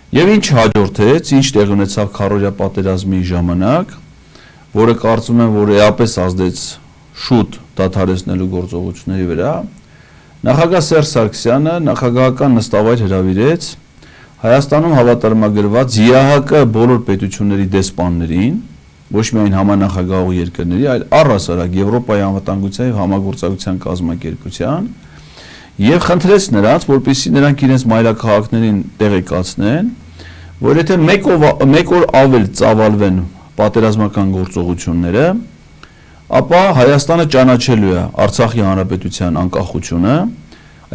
Եվ ինչ հաջորդեց, ինչ տեղ ունեցավ քառօրյա պատերազմի ժամանակ, որը կարծում եմ, որ էապես ազդեց շուտ դադարեցնելու գործողությունների վրա, նախագահ Սերժ Սարգսյանը նախագահական նստավայր հրավիրեց Հայաստանում հավատարմագրված ԵԱՀԿ բոլոր պետությունների դեսպաններին, ոչ միայն համանախագահող երկրների, այլ առհասարակ Եվրոպայի անվտանգության եւ համագործակցության կազմակերպության, եւ խնդրեց նրանց, որպեսզի նրանք իրենց մայրաքաղաքներին տեղեկացնեն, որ եթե մեկ օր ավել ծավալվեն պատերազմական գործողությունները, ապա Հայաստանը ճանաչելու է Արցախի հանրապետության անկախությունը,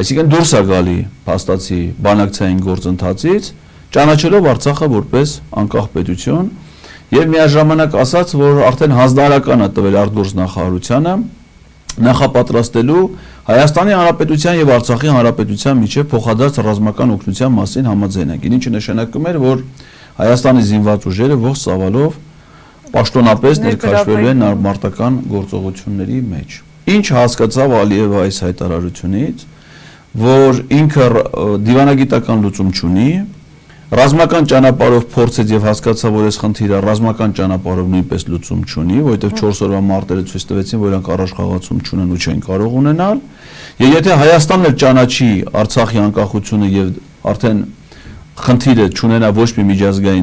այսինքն դուրս է գալի փաստացի բանակցային գործընթացից, ճանաչելով Արցախը որպես անկախ պետություն եւ միաժամանակ ասաց, որ արդեն հանձնարարական է տվել արտգործնախարարությանը նախապատրաստելու Հայաստանի Հանրապետության եւ Արցախի Հանրապետության միջև փոխադարձ ռազմական օգնության մասին համաձայնագիր, ինչը նշանակում էր, որ Հայաստանի զինված ուժերը ողջ ծավալով պաշտոնապես ներկայացվելու են մարտական գործողությունների մեջ։ Ինչ հասկացավ Ալիևը այս հայտարարությունից, որ ինքը դիվանագիտական լուծում չունի, ռազմական ճանապարհով փորձեց եւ հասկացավ, որ այս խնդիրը ռազմական ճանապարհով նույնպես լուծում չունի, որովհետեւ 4 օրվա մարտերը ցույց տվեցին, որ իրանք առաջխաղացում չունեն ու չեն կարող ունենալ, եւ եթե Հայաստանն էլ ճանաչի Արցախի անկախությունը եւ արդեն խնդիրը չունենա ոչ մի միջազգային